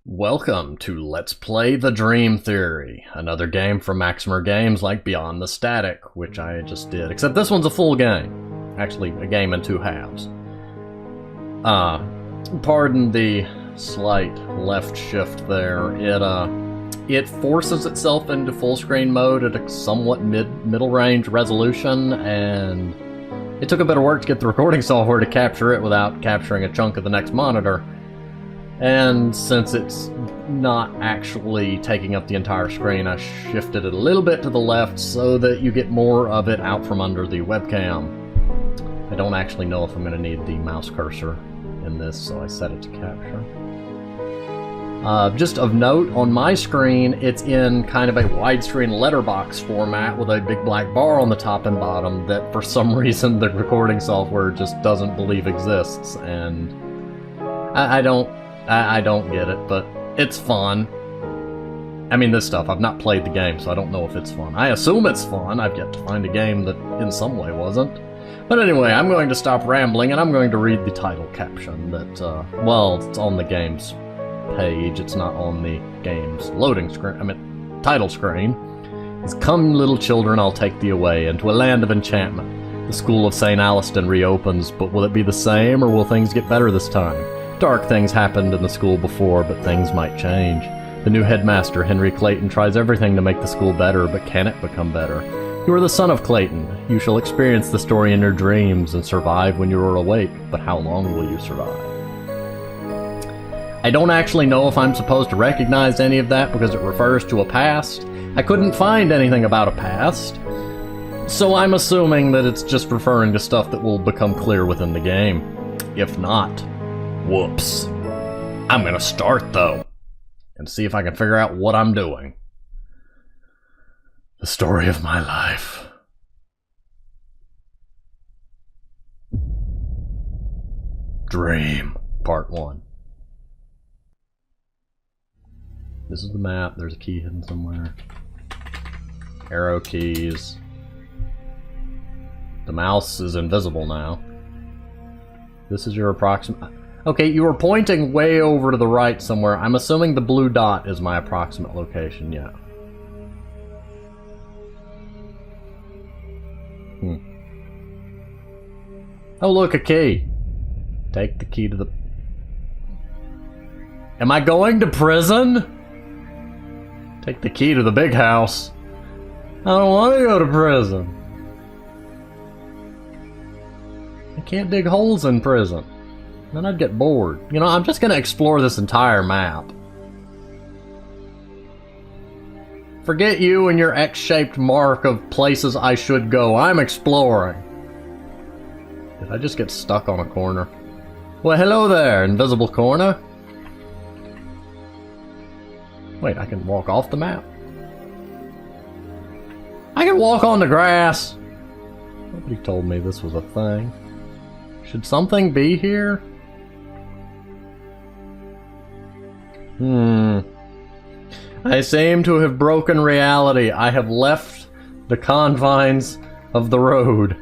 Welcome to Let's Play The Dream Theory, another game from Maximer Games like Beyond the Static, which I just did, except this one's a full game. Actually, a game in two halves. Pardon the slight left shift there. It forces itself into full screen mode at a somewhat middle range resolution, and it took a bit of work to get the recording software to capture it without capturing a chunk of the next monitor. And since it's not actually taking up the entire screen, I shifted it a little bit to the left so that you get more of it out from under the webcam. I don't actually know if I'm going to need the mouse cursor in this, so I set it to capture. Just of note, on my screen, it's in kind of a widescreen letterbox format with a big black bar on the top and bottom that for some reason the recording software just doesn't believe exists, and I don't get it, but it's fun. I mean, this stuff, I've not played the game, so I don't know if it's fun. I assume it's fun. I've yet to find a game that in some way wasn't. But anyway, I'm going to stop rambling, and I'm going to read the title caption that, well, it's on the game's page. It's not on the game's loading screen. Title screen. It's, "Come, little children, I'll take thee away into a land of enchantment. The school of St. Alaston reopens, but will it be the same, or will things get better this time? Dark things happened in the school before, but things might change. The new headmaster, Henry Clayton, tries everything to make the school better, but can it become better? You are the son of Clayton. You shall experience the story in your dreams and survive when you are awake, but how long will you survive?" I don't actually know if I'm supposed to recognize any of that because it refers to a past. I couldn't find anything about a past, so I'm assuming that it's just referring to stuff that will become clear within the game. If not, whoops. I'm gonna start, though, and see if I can figure out what I'm doing. The story of my life. Dream, Part 1. This is the map. There's a key hidden somewhere. Arrow keys. The mouse is invisible now. This is your approximate... Okay, you were pointing way over to the right somewhere. I'm assuming the blue dot is my approximate location, yeah. Oh, look, a key. Take the key to the... Am I going to prison? Take the key to the big house. I don't want to go to prison. I can't dig holes in prison. Then I'd get bored. You know, I'm just gonna explore this entire map. Forget you and your X-shaped mark of places I should go. I'm exploring. Did I just get stuck on a corner? Well, hello there, invisible corner. Wait, I can walk off the map? I can walk on the grass! Nobody told me this was a thing. Should something be here? I seem to have broken reality. I have left the confines of the road.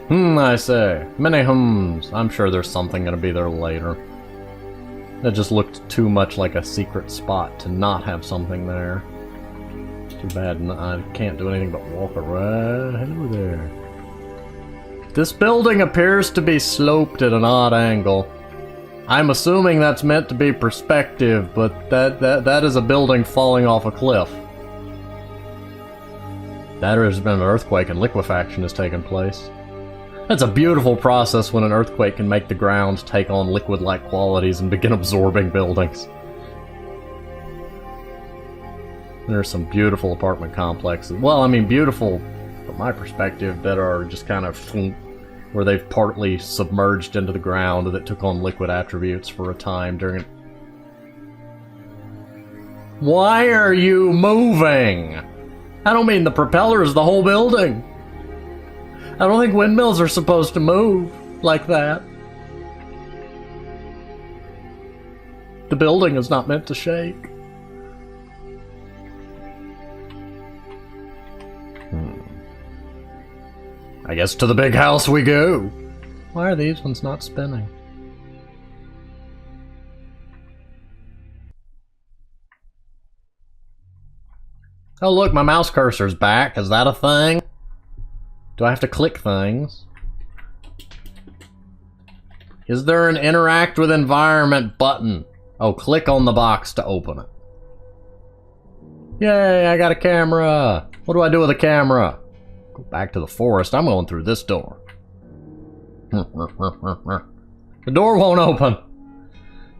I say. Many hums. I'm sure there's something gonna be there later. That just looked too much like a secret spot to not have something there. Too bad I can't do anything but walk around. Hello there. This building appears to be sloped at an odd angle. I'm assuming that's meant to be perspective, but that is a building falling off a cliff. There has been an earthquake and liquefaction has taken place. That's a beautiful process when an earthquake can make the ground take on liquid-like qualities and begin absorbing buildings. There are some beautiful apartment complexes. Well, I mean, beautiful from my perspective, that are just kind of where they've partly submerged into the ground that took on liquid attributes for a time during... Why are you moving? I don't mean the propellers, the whole building. I don't think windmills are supposed to move like that. The building is not meant to shake. I guess to the big house we go. Why are these ones not spinning? Oh look, my mouse cursor's back. Is that a thing? Do I have to click things? Is there an interact with environment button? Oh, click on the box to open it. Yay, I got a camera. What do I do with a camera? Go back to the forest. I'm going through this door. The door won't open.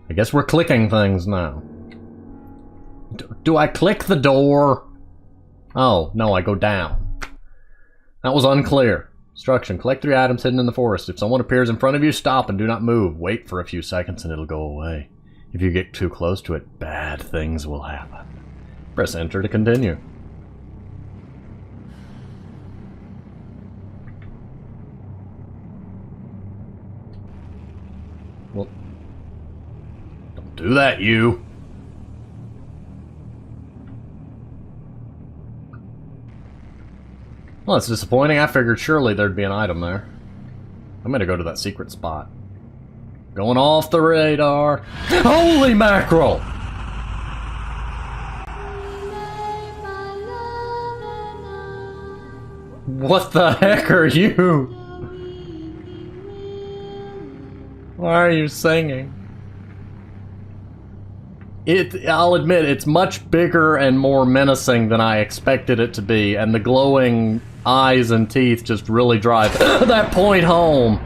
I guess we're clicking things now. Do I click the door? Oh, no, I go down. That was unclear. Instruction, collect 3 items hidden in the forest. If someone appears in front of you, stop and do not move. Wait for a few seconds and it'll go away. If you get too close to it, bad things will happen. Press enter to continue. Well, don't do that, you. Well, that's disappointing. I figured surely there'd be an item there. I'm gonna go to that secret spot. Going off the radar. Holy mackerel! What the heck are you? Why are you singing? I'll admit, it's much bigger and more menacing than I expected it to be, and the glowing eyes and teeth just really drive that point home.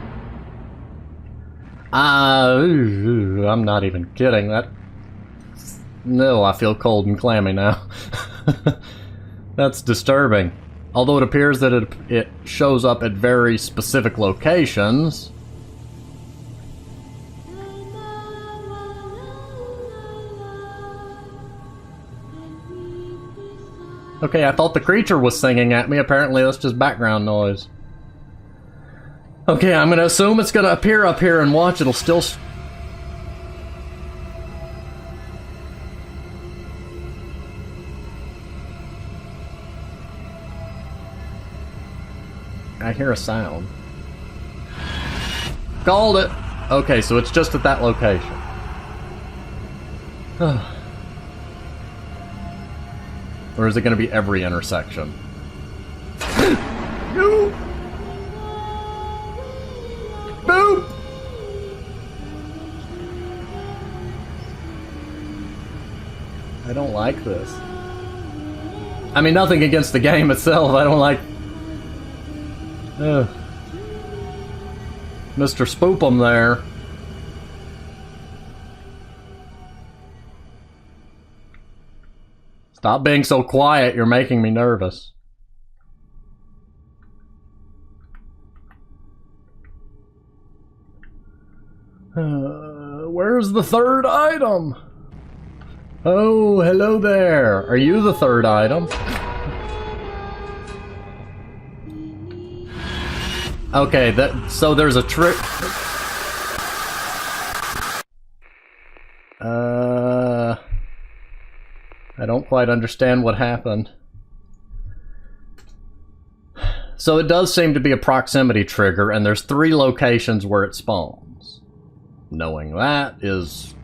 I'm not even kidding. No, I feel cold and clammy now. That's disturbing. Although it appears that it shows up at very specific locations. Okay, I thought the creature was singing at me. Apparently that's just background noise. Okay, I'm gonna assume it's gonna appear up here and watch. It'll still... I hear a sound. Called it! Okay, so it's just at that location. Or is it going to be every intersection? No! Boop! I don't like this. I mean, nothing against the game itself. I don't like... Mr. Spoop'em there. Stop being so quiet, you're making me nervous. Where's the third item? Oh, hello there. Are you the third item? Okay, so there's a trick. I don't quite understand what happened. So it does seem to be a proximity trigger, and there's 3 locations where it spawns. Knowing that is,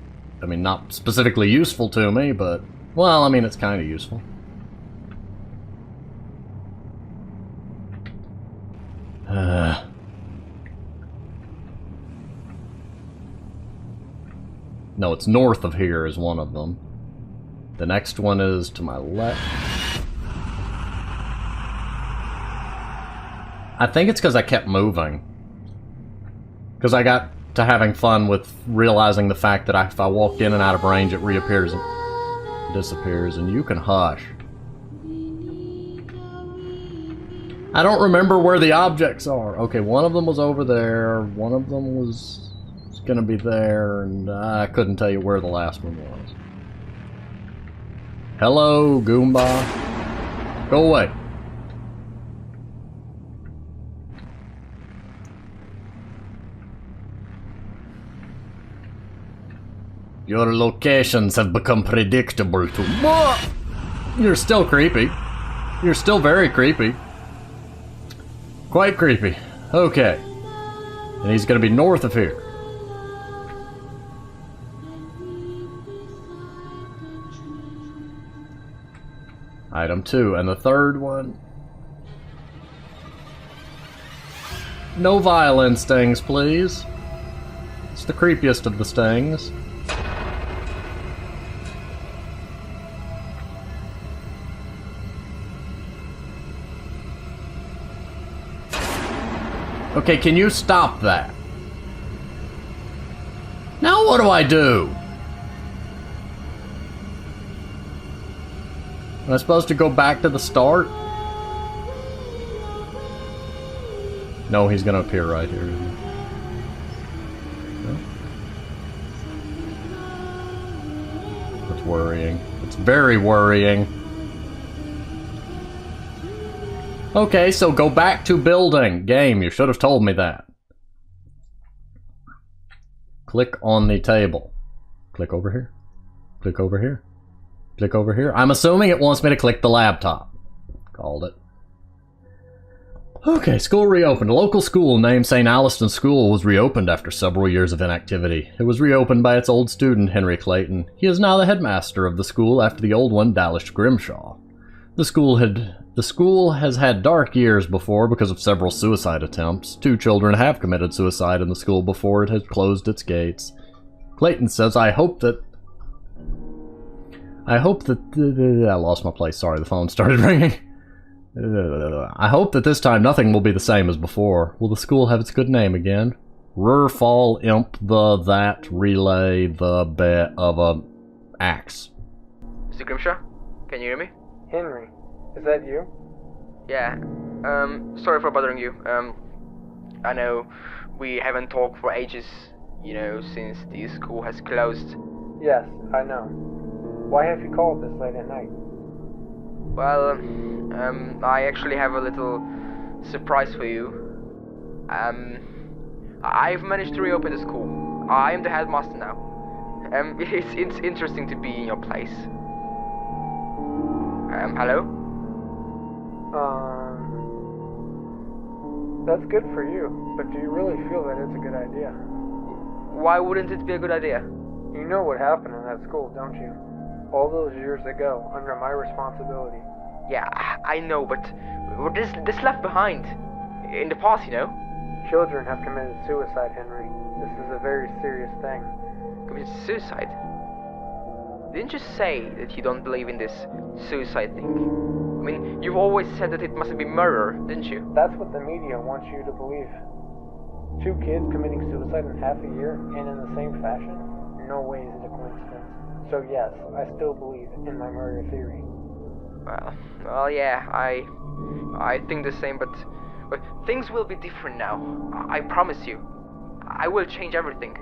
I mean, not specifically useful to me, but, well, I mean, it's kind of useful. No, it's north of here is one of them. The next one is to my left. I think it's because I kept moving. Because I got to having fun with realizing the fact that if I walked in and out of range, it reappears and disappears, and you can hush. I don't remember where the objects are. Okay, one of them was over there, one of them was gonna be there, and I couldn't tell you where the last one was. Hello, Goomba. Go away. Your locations have become predictable to me. You're still creepy. You're still very creepy. Quite creepy. Okay. And he's gonna be north of here. Item 2. And the third one... No violin stings, please. It's the creepiest of the stings. Okay, can you stop that? Now what do I do? Am I supposed to go back to the start? No, he's gonna appear right here. No? That's worrying. It's very worrying. Okay, so go back to building. Game, you should have told me that. Click on the table. Click over here. Click over here. Click over here. I'm assuming it wants me to click the laptop. Called it. Okay, school reopened. A local school named St. Alliston School was reopened after several years of inactivity. It was reopened by its old student, Henry Clayton. He is now the headmaster of the school after the old one, Dalish Grimshaw. The school has had dark years before because of several suicide attempts. 2 children have committed suicide in the school before it has closed its gates. Clayton says, I hope that... I lost my place. Sorry, the phone started ringing. I hope that this time nothing will be the same as before. Will the school have its good name again? Rurfall imp the that relay the bet of a axe. Mr. Grimshaw, can you hear me? Henry, is that you? Yeah. Sorry for bothering you. I know we haven't talked for ages, you know, since the school has closed. Yes, I know. Why have you called this late at night? Well, I actually have a little surprise for you. I've managed to reopen the school. I am the headmaster now. It's interesting to be in your place. Hello? That's good for you, but do you really feel that it's a good idea? Why wouldn't it be a good idea? You know what happened in that school, don't you? All those years ago, under my responsibility. Yeah, I know, but this left behind. In the past, you know? Children have committed suicide, Henry. This is a very serious thing. Committed suicide? Didn't you say that you don't believe in this suicide thing? I mean, you've always said that it must be murder, didn't you? That's what the media wants you to believe. 2 kids committing suicide in half a year, and in the same fashion? No way is it a coincidence. So yes, I still believe in my murder theory. Well, yeah, I think the same, but things will be different now. I promise you. I will change everything.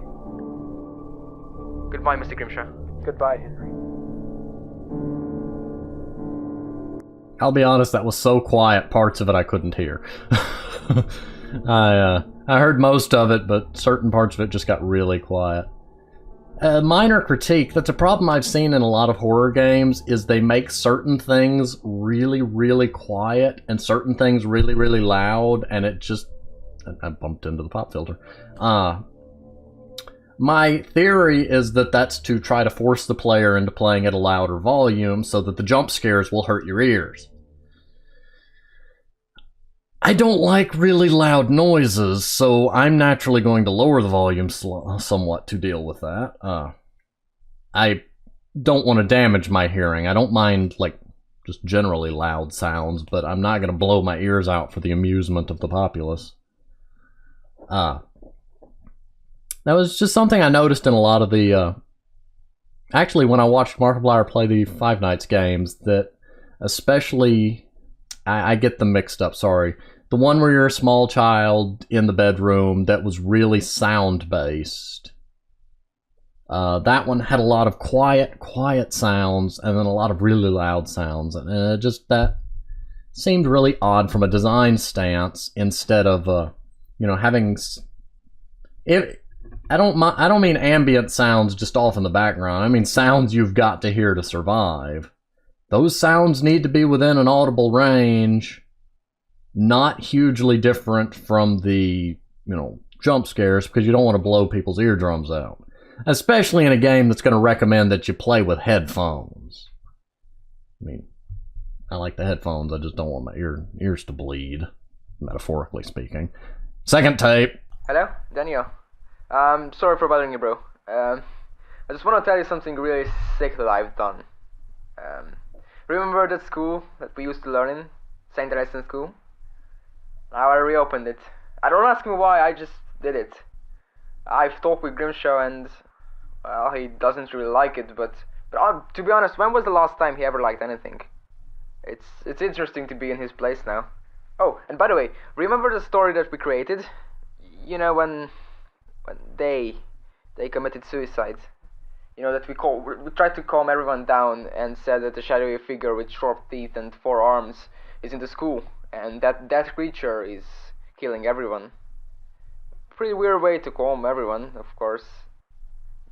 Goodbye, Mr. Grimshaw. Goodbye, Henry. I'll be honest, that was so quiet, parts of it I couldn't hear. I heard most of it, but certain parts of it just got really quiet. A minor critique, that's a problem I've seen in a lot of horror games, is they make certain things really, really quiet and certain things really, really loud, and it just... I bumped into the pop filter. My theory is that that's to try to force the player into playing at a louder volume so that the jump scares will hurt your ears. I don't like really loud noises, so I'm naturally going to lower the volume somewhat to deal with that. I don't want to damage my hearing. I don't mind, like, just generally loud sounds, but I'm not going to blow my ears out for the amusement of the populace. That was just something I noticed in a lot of the... actually, when I watched Markiplier play the Five Nights games, that especially... I get them mixed up, sorry. The one where you're a small child in the bedroom that was really sound-based. That one had a lot of quiet sounds, and then a lot of really loud sounds. And just that seemed really odd from a design stance, instead of, you know, having... I don't mean ambient sounds just off in the background. I mean sounds you've got to hear to survive. Those sounds need to be within an audible range, not hugely different from the, you know, jump scares, because you don't want to blow people's eardrums out. Especially in a game that's going to recommend that you play with headphones. I mean, I like the headphones. I just don't want my ears to bleed, metaphorically speaking. Second tape. Hello, Daniel. Sorry for bothering you, bro. I just want to tell you something really sick that I've done. Remember that school that we used to learn in? St. Innocent School? Now I reopened it. I don't ask me why, I just did it. I've talked with Grimshaw and, well, he doesn't really like it, but to be honest, when was the last time he ever liked anything? It's interesting to be in his place now. Oh, and by the way, remember the story that we created? You know, when they committed suicide. You know, that we tried to calm everyone down and said that the shadowy figure with sharp teeth and 4 arms is in the school, and that creature is killing everyone. Pretty weird way to calm everyone, of course.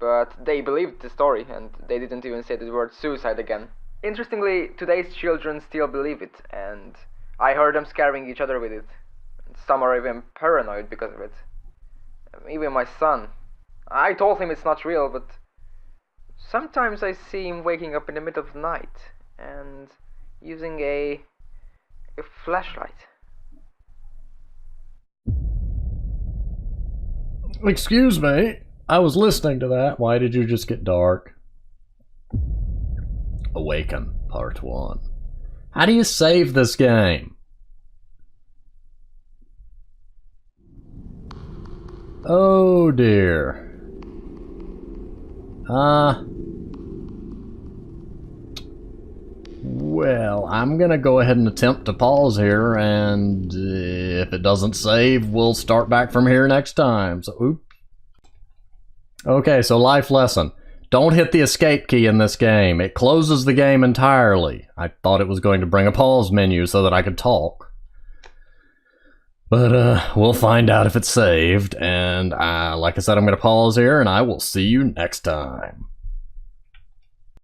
But they believed the story, and they didn't even say the word suicide again. Interestingly, today's children still believe it, and I heard them scaring each other with it. Some are even paranoid because of it. Even my son. I told him it's not real, but sometimes I see him waking up in the middle of the night and using a flashlight. Excuse me. I was listening to that. Why did you just get dark? Awaken, Part 1. How do you save this game? Oh dear. Well, I'm gonna go ahead and attempt to pause here, and if it doesn't save, we'll start back from here next time. So, oops. Okay, so life lesson. Don't hit the escape key in this game. It closes the game entirely. I thought it was going to bring a pause menu so that I could talk. But, we'll find out if it's saved, and like I said, I'm gonna pause here, and I will see you next time.